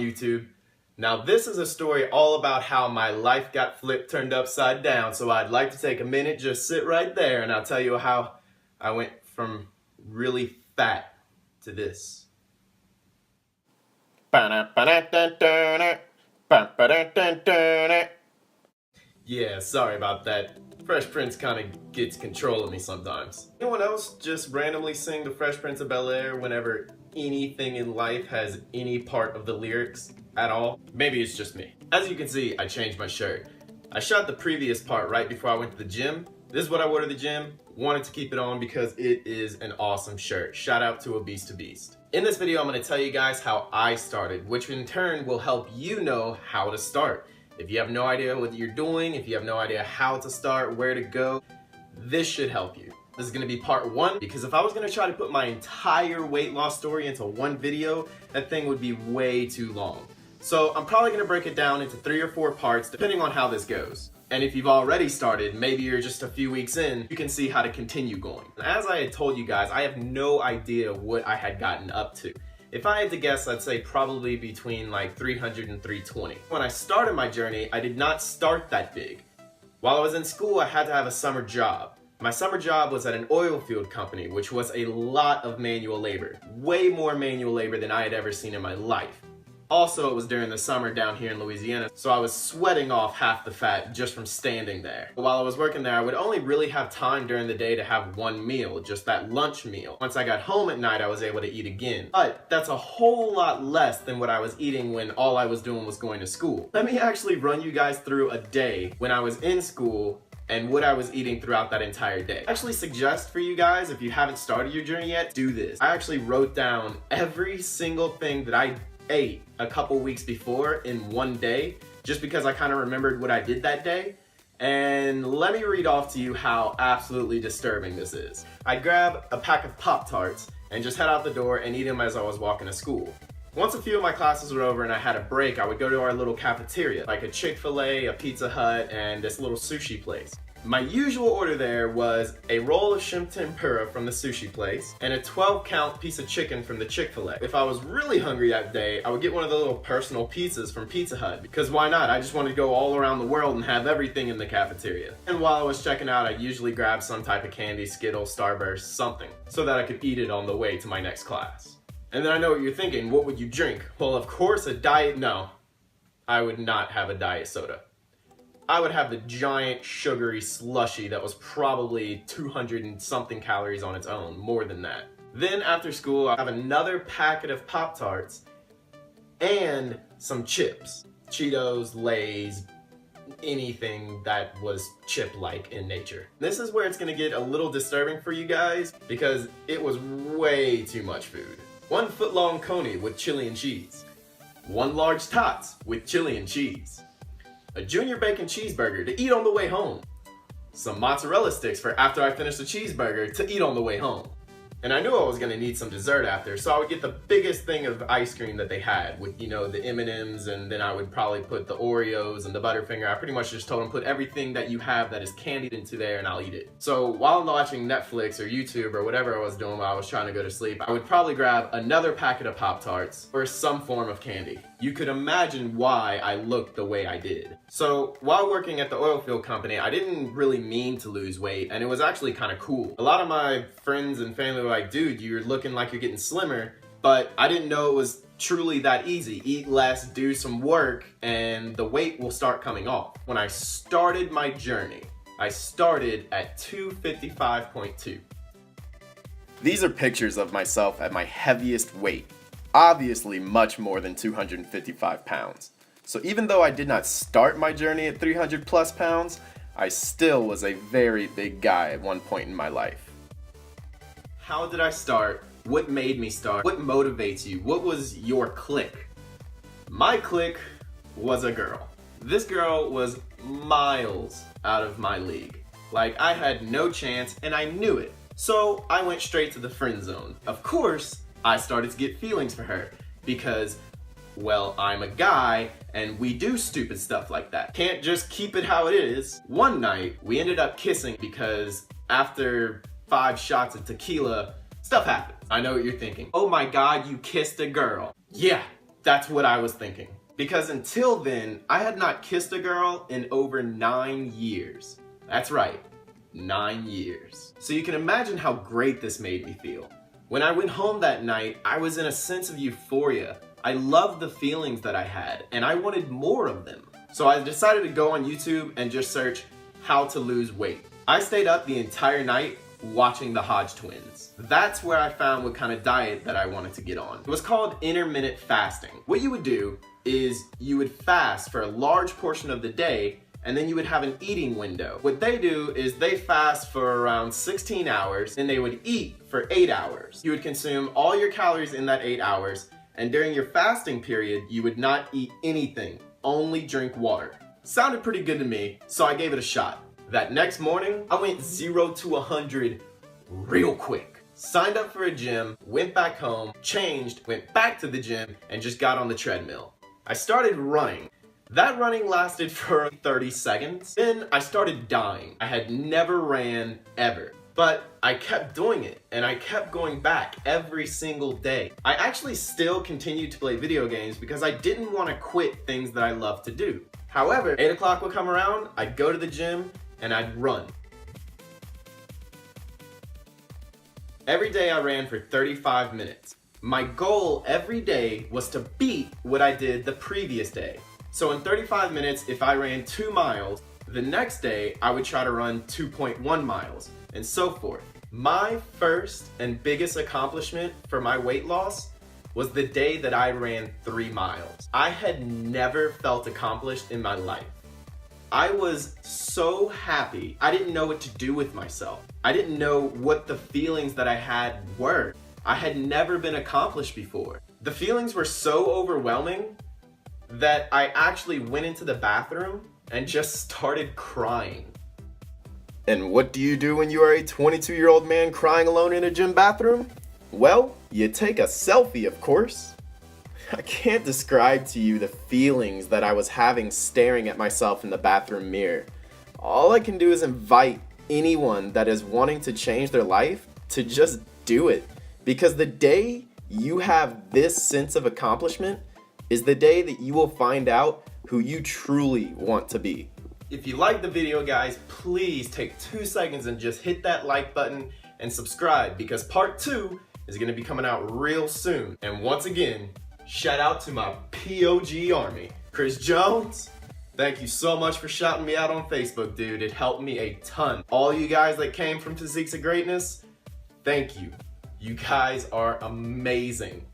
YouTube. Now this is a story all about how my life got flipped, turned upside down, so I'd like to take a minute, just sit right there, and I'll tell you how I went from really fat to this. Yeah, sorry about that. Fresh Prince kind of gets control of me sometimes. Anyone else just randomly sing the Fresh Prince of Bel-Air whenever anything in life has any part of the lyrics at all? Maybe it's just me. As you can see, I changed my shirt. I shot the previous part right before I went to the gym. This is what I wore to the gym. Wanted to keep it on because it is an awesome shirt. Shout out to Obese to Beast. In this video, I'm going to tell you guys how I started, which in turn will help you know how to start. If you have no idea what you're doing, if you have no idea how to start, where to go, this should help you. This is going to be part one, because if I was going to try to put my entire weight loss story into one video, that thing would be way too long. So I'm probably going to break it down into 3 or 4 parts, depending on how this goes. And if you've already started, maybe you're just a few weeks in, you can see how to continue going. As I had told you guys, I have no idea what I had gotten up to. If I had to guess, I'd say probably between like 300 and 320. When I started my journey, I did not start that big. While I was in school, I had to have a summer job. My summer job was at an oil field company, which was a lot of manual labor. Way more manual labor than I had ever seen in my life. Also, it was during the summer down here in Louisiana, so I was sweating off half the fat just from standing there. While I was working there, I would only really have time during the day to have one meal, just that lunch meal. Once I got home at night, I was able to eat again. But that's a whole lot less than what I was eating when all I was doing was going to school. Let me actually run you guys through a day when I was in school and what I was eating throughout that entire day. I actually suggest for you guys, if you haven't started your journey yet, do this. I actually wrote down every single thing that I ate a couple weeks before in one day, just because I kind of remembered what I did that day. And let me read off to you how absolutely disturbing this is. I'd grab a pack of Pop-Tarts and just head out the door and eat them as I was walking to school. Once a few of my classes were over and I had a break, I would go to our little cafeteria, like a Chick-fil-A, a Pizza Hut, and this little sushi place. My usual order there was a roll of shrimp tempura from the sushi place and a 12-count piece of chicken from the Chick-fil-A. If I was really hungry that day, I would get one of the little personal pizzas from Pizza Hut, because why not? I just wanted to go all around the world and have everything in the cafeteria. And while I was checking out, I usually grabbed some type of candy, Skittles, Starburst, something, so that I could eat it on the way to my next class. And then I know what you're thinking, what would you drink? Well, of course, a diet, no. I would not have a diet soda. I would have the giant sugary slushy that was probably 200 and something calories on its own, more than that. Then after school, I have another packet of Pop-Tarts and some chips. Cheetos, Lay's, anything that was chip-like in nature. This is where it's gonna get a little disturbing for you guys, because it was way too much food. 1 foot-long coney with chili and cheese. 1 large Tots with chili and cheese. A junior bacon cheeseburger to eat on the way home. Some mozzarella sticks for after I finish the cheeseburger to eat on the way home. And I knew I was gonna need some dessert after, so I would get the biggest thing of ice cream that they had with, you know, the M&Ms, and then I would probably put the Oreos and the Butterfinger. I pretty much just told them, put everything that you have that is candied into there and I'll eat it. So while I'm watching Netflix or YouTube or whatever I was doing while I was trying to go to sleep, I would probably grab another packet of Pop-Tarts or some form of candy. You could imagine why I looked the way I did. So while working at the oil field company, I didn't really mean to lose weight, and it was actually kind of cool. A lot of my friends and family were like, dude, you're looking like you're getting slimmer, but I didn't know it was truly that easy. Eat less, do some work, and the weight will start coming off. When I started my journey, I started at 255.2. These are pictures of myself at my heaviest weight. Obviously much more than 255 pounds. So even though I did not start my journey at 300 plus pounds, I still was a very big guy at one point in my life. How did I start? What made me start? What motivates you? What was your click? My click was a girl. This girl was miles out of my league. Like, I had no chance and I knew it. So I went straight to the friend zone. Of course, I started to get feelings for her because, well, I'm a guy and we do stupid stuff like that. Can't just keep it how it is. One night, we ended up kissing because after 5 shots of tequila, stuff happened. I know what you're thinking. Oh my God, you kissed a girl. Yeah, That's what I was thinking. Because until then, I had not kissed a girl in over 9 years. That's right, 9 years. So you can imagine how great this made me feel. When I went home that night, I was in a sense of euphoria. I loved the feelings that I had, and I wanted more of them. So I decided to go on YouTube and just search how to lose weight. I stayed up the entire night watching the Hodge twins. That's where I found what kind of diet that I wanted to get on. It was called intermittent fasting. What you would do is you would fast for a large portion of the day, and then you would have an eating window. What they do is they fast for around 16 hours, and they would eat for 8 hours. You would consume all your calories in that 8 hours, and during your fasting period, you would not eat anything, only drink water. Sounded pretty good to me, so I gave it a shot. That next morning, I went 0 to 100 real quick. Signed up for a gym, went back home, changed, went back to the gym, and just got on the treadmill. I started running. That running lasted for 30 seconds. Then I started dying. I had never ran ever. But I kept doing it, and I kept going back every single day. I actually still continued to play video games because I didn't want to quit things that I love to do. However, 8 o'clock would come around, I'd go to the gym, and I'd run. Every day I ran for 35 minutes. My goal every day was to beat what I did the previous day. So in 35 minutes, if I ran 2 miles, the next day I would try to run 2.1 miles, and so forth. My first and biggest accomplishment for my weight loss was the day that I ran 3 miles. I had never felt accomplished in my life. I was so happy. I didn't know what to do with myself. I didn't know what the feelings that I had were. I had never been accomplished before. The feelings were so overwhelming that I actually went into the bathroom and just started crying. And what do you do when you are a 22-year-old man crying alone in a gym bathroom? Well, you take a selfie, of course. I can't describe to you the feelings that I was having staring at myself in the bathroom mirror. All I can do is invite anyone that is wanting to change their life to just do it. Because the day you have this sense of accomplishment is the day that you will find out who you truly want to be. If you like the video, guys, please take 2 seconds and just hit that like button and subscribe, because part 2 is going to be coming out real soon. And once again, shout out to my POG army. Chris Jones, thank you so much for shouting me out on Facebook, dude. It helped me a ton. All you guys that came from Physiques of Greatness, thank you. You guys are amazing.